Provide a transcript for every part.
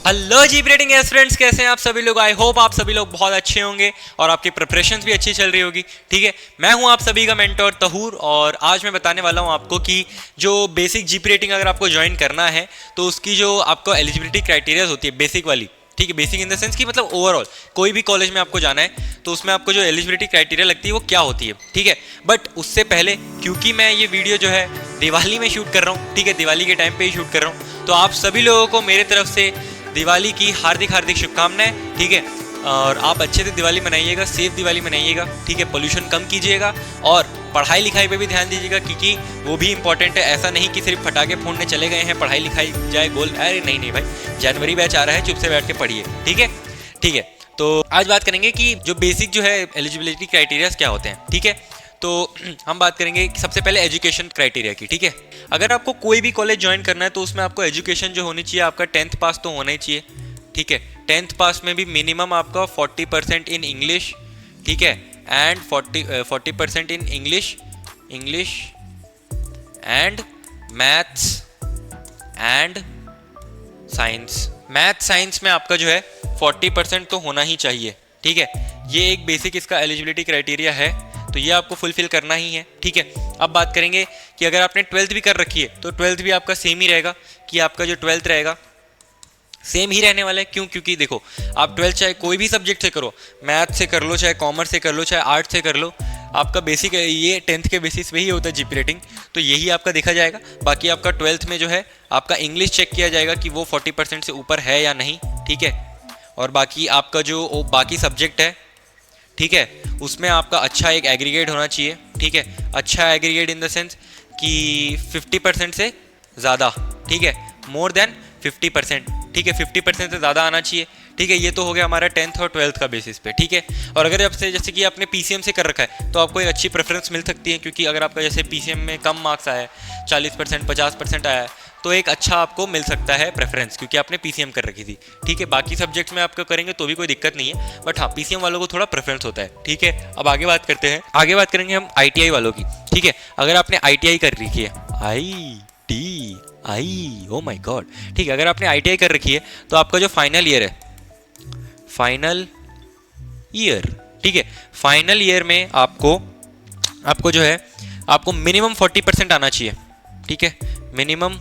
Hello जी braiding friends, कैसे हैं आप सभी लोग। आई होप आप सभी लोग बहुत अच्छे होंगे और आपकी प्रिपरेशंस भी अच्छी चल रही होगी। ठीक है, मैं हूं आप सभी का मेंटोर तहूर और आज मैं बताने वाला हूं आपको कि जो बेसिक जीपी रेटिंग अगर आपको ज्वाइन करना है तो उसकी जो आपको एलिजिबिलिटी क्राइटेरियाज होती है बेसिक वाली। ठीक है, बेसिक इन द सेंस कि मतलब ओवरऑल कोई भी कॉलेज में आपको जाना है तो उसमें आपको जो एलिजिबिलिटी क्राइटेरिया लगती है वो क्या होती है। ठीक है, बट उससे पहले क्योंकि मैं ये वीडियो जो है दिवाली में शूट कर रहा हूँ, ठीक है, दिवाली के टाइम पे ही शूट कर रहा हूँ, तो आप सभी लोगों को मेरे तरफ से दिवाली की हार्दिक हार्दिक शुभकामनाएं। ठीक है, और आप अच्छे से दिवाली मनाइएगा, सेफ दिवाली मनाइएगा। ठीक है, पोल्यूशन कम कीजिएगा और पढ़ाई लिखाई पे भी ध्यान दीजिएगा क्योंकि वो भी इंपॉर्टेंट है। ऐसा नहीं कि सिर्फ फटाके फोड़ने चले गए हैं, पढ़ाई लिखाई जाए गोल। अरे नहीं नहीं भाई, जनवरी बैच आ रहा है, चुप से बैठ के पढ़िए। ठीक है, ठीक है। तो आज बात करेंगे कि जो बेसिक जो है एलिजिबिलिटी क्राइटेरियाज क्या होते हैं। ठीक है, तो हम बात करेंगे सबसे पहले एजुकेशन क्राइटेरिया की। ठीक है, अगर आपको कोई भी कॉलेज ज्वाइन करना है तो उसमें आपको एजुकेशन जो होनी चाहिए, आपका 10th पास तो होना ही चाहिए। ठीक है, 10th पास में भी मिनिमम आपका 40% इन इंग्लिश। ठीक है, and 40% in English and maths and science. Math science में आपका जो है 40% तो होना ही चाहिए। ठीक है, ये एक बेसिक इसका एलिजिबिलिटी क्राइटेरिया है, तो ये आपको फुलफिल करना ही है। ठीक है, अब बात करेंगे कि अगर आपने 12th भी कर रखी है तो 12th भी आपका सेम ही रहेगा कि आपका जो 12th रहेगा सेम ही रहने वाला है। क्यों? क्योंकि देखो, आप 12th चाहे कोई भी सब्जेक्ट से करो, मैथ से कर लो, चाहे कॉमर्स से कर लो, चाहे आर्ट से कर लो, आपका बेसिक ये 10th के बेसिस पे ही होता है जीपी रेटिंग, तो यही आपका देखा जाएगा। बाकी आपका 12th में जो है आपका इंग्लिश चेक किया जाएगा कि वो 40% से ऊपर है या नहीं। ठीक है, और बाकी आपका जो बाकी सब्जेक्ट है, ठीक है, उसमें आपका अच्छा एक एग्रीगेट होना चाहिए। ठीक है, अच्छा एग्रीगेट इन द सेंस कि 50% से ज़्यादा। ठीक है, मोर देन 50%। ठीक है, 50% से ज़्यादा आना चाहिए। ठीक है, ये तो हो गया हमारा 10th और 12th का बेसिस पे। ठीक है, और अगर आपसे जैसे कि आपने पीसीएम से कर रखा है तो आपको एक अच्छी प्रेफरेंस मिल सकती है, क्योंकि अगर आपका जैसे पीसीएम में कम मार्क्स आया है, 40% 50% आया है, तो एक अच्छा आपको मिल सकता है प्रेफरेंस, क्योंकि आपने पीसीएम कर रखी थी। ठीक है, बाकी सब्जेक्ट्स में आपको करेंगे तो भी कोई दिक्कत नहीं है, बट हाँ, पीसीएम वालों को थोड़ा प्रेफरेंस होता है। ठीक है, अब आगे बात करते हैं, आगे बात करेंगे हम आईटीआई वालों की। ठीक है, अगर आपने आईटीआई कर रखी है, ओ माय गॉड, ठीक है, अगर आपने आईटीआई कर रखी है तो आपका जो फाइनल ईयर है, ठीक है, फाइनल ईयर में आपको जो है आपको मिनिमम 40% आना चाहिए। ठीक है, मिनिमम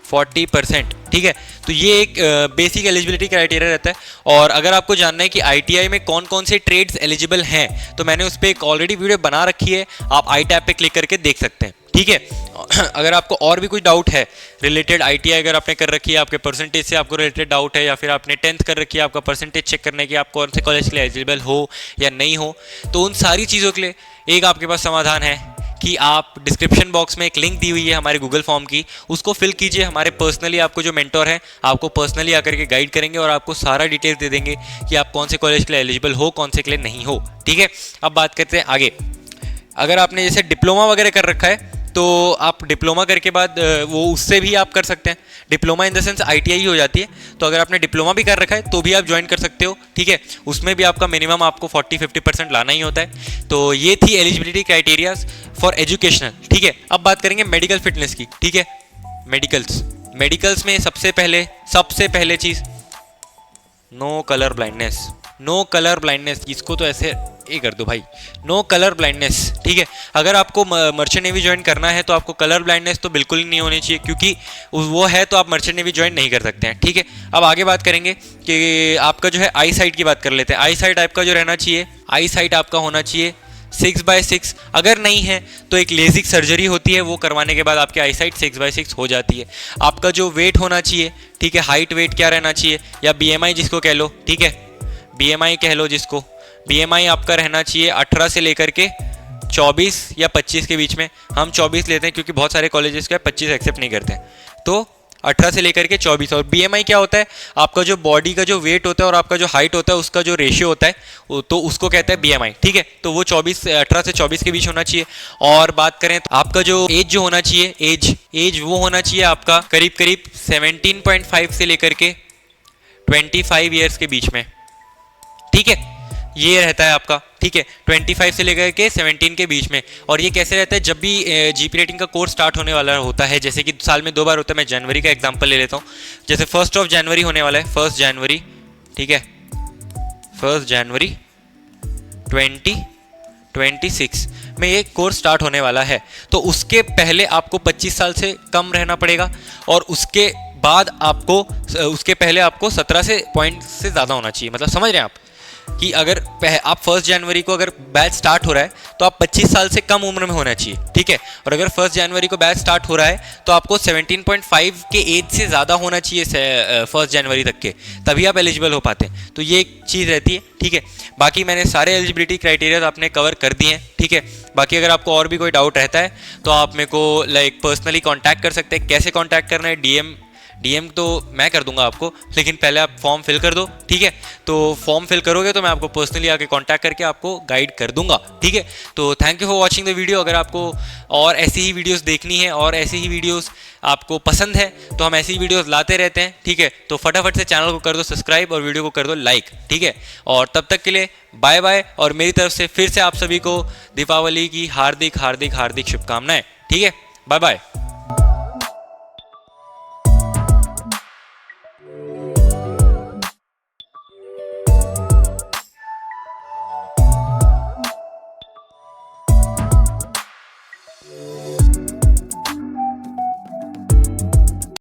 40%। ठीक है, तो ये एक बेसिक एलिजिबिलिटी क्राइटेरिया रहता है। और अगर आपको जानना है कि आईटीआई में कौन कौन से ट्रेड्स एलिजिबल हैं तो मैंने उस पर एक ऑलरेडी वीडियो बना रखी है, आप आई टैब पे क्लिक करके देख सकते हैं। ठीक है, अगर आपको और भी कुछ डाउट है रिलेटेड आईटीआई अगर आपने कर रखी है, आपके परसेंटेज से आपको रिलेटेड डाउट है, या फिर आपने 10th कर रखी है, आपका परसेंटेज चेक करने की आप कौन से कॉलेज के लिए एलिजिबल हो या नहीं हो, तो उन सारी चीज़ों के लिए एक आपके पास समाधान है कि आप डिस्क्रिप्शन बॉक्स में एक लिंक दी हुई है हमारे गूगल फॉर्म की, उसको फिल कीजिए। हमारे पर्सनली आपको जो मेंटोर है आपको पर्सनली आकर के गाइड करेंगे और आपको सारा डिटेल्स दे देंगे कि आप कौन से कॉलेज के लिए एलिजिबल हो, कौन से के लिए नहीं हो। ठीक है, अब बात करते हैं आगे। अगर आपने जैसे डिप्लोमा वगैरह कर रखा है तो आप डिप्लोमा करके बाद वो उससे भी आप कर सकते हैं। Diploma in the sense ITI हो जाती है, तो अगर आपने डिप्लोमा भी कर रखा है तो भी आप ज्वाइन कर सकते हो। ठीक है, उसमें भी आपका मिनिमम आपको 40-50% लाना ही होता है। तो ये थी एलिजिबिलिटी क्राइटेरियाज फॉर एजुकेशनल। ठीक है, अब बात करेंगे मेडिकल फिटनेस की। ठीक है, मेडिकल्स में सबसे पहले चीज़ नो कलर ब्लाइंडनेस। इसको तो ऐसे ये कर दो भाई, नो कलर ब्लाइंडनेस। ठीक है, अगर आपको मर्चेंट नेवी ज्वाइन करना है तो आपको कलर ब्लाइंडनेस तो बिल्कुल ही नहीं होनी चाहिए, क्योंकि वो है तो आप मर्चेंट नेवी ज्वाइन नहीं कर सकते हैं। ठीक है, अब आगे बात करेंगे कि आपका जो है आई साइट की बात कर लेते हैं। आई साइट आपका जो रहना चाहिए, आई साइट आपका होना चाहिए 6/6। अगर नहीं है तो एक लेजिक सर्जरी होती है, वो करवाने के बाद आपकी आई साइट 6/6 हो जाती है। आपका जो वेट होना चाहिए, ठीक है, हाइट वेट क्या रहना चाहिए, या बीएमआई जिसको कह लो, ठीक है, बीएमआई कह लो जिसको, बीएमआई आपका रहना चाहिए 18 से लेकर के 24 या 25 के बीच में। हम 24 लेते हैं क्योंकि बहुत सारे कॉलेजेस का 25 एक्सेप्ट नहीं करते हैं, तो 18 से लेकर के 24। और बीएमआई क्या होता है, आपका जो बॉडी का जो वेट होता है और आपका जो हाइट होता है उसका जो रेशियो होता है, तो उसको कहते हैं बीएमआई। ठीक है, तो वो 18 से 24 के बीच होना चाहिए। और बात करें तो आपका जो एज जो होना चाहिए, एज वो होना चाहिए आपका करीब 17.5 से लेकर के 25 ईयर्स के बीच में। ठीक है, ये रहता है आपका, ठीक है, 25 से लेकर के 17 के बीच में। और ये कैसे रहता है, जब भी जीपी रेटिंग का कोर्स स्टार्ट होने वाला होता है, जैसे कि साल में 2 बार होता है, मैं जनवरी का एग्जांपल ले लेता हूँ, जैसे 1 जनवरी होने वाला है, 1 जनवरी, ठीक है, 1 जनवरी 2026 में ये कोर्स स्टार्ट होने वाला है। तो उसके पहले आपको 25 साल से कम रहना पड़ेगा, और उसके बाद आपको, उसके पहले आपको 17 से पॉइंट से ज़्यादा होना चाहिए। मतलब समझ रहे हैं आप कि अगर आप 1 जनवरी को अगर बैच स्टार्ट हो रहा है तो आप 25 साल से कम उम्र में होना चाहिए, ठीक है। और अगर 1 जनवरी को बैच स्टार्ट हो रहा है तो आपको 17.5 के एज से ज़्यादा होना चाहिए 1 जनवरी तक के, तभी आप एलिजिबल हो पाते हैं। तो ये एक चीज़ रहती है, ठीक है। बाकी मैंने सारे एलिजिबिलिटी क्राइटेरिया आपने कवर कर दिए हैं, ठीक है। बाकी अगर आपको और भी कोई डाउट रहता है तो आप मेरे को पर्सनली कॉन्टैक्ट कर सकते हैं। कैसे कॉन्टैक्ट करना है, डीएम तो मैं कर दूंगा आपको, लेकिन पहले आप फॉर्म फिल कर दो, ठीक है। तो फॉर्म फिल करोगे तो मैं आपको पर्सनली आके कांटेक्ट करके आपको गाइड कर दूंगा, ठीक है। तो thank you for watching the video. अगर आपको और ऐसी ही वीडियोस देखनी है और ऐसी ही वीडियोस आपको पसंद है तो हम ऐसी ही वीडियोस लाते रहते हैं, ठीक है। तो फटाफट से चैनल को कर दो सब्सक्राइब और वीडियो को कर दो लाइक, ठीक है। और तब तक के लिए बाय बाय, और मेरी तरफ से फिर से आप सभी को दीपावली की हार्दिक हार्दिक हार्दिक शुभकामनाएं, ठीक है। Bye bye.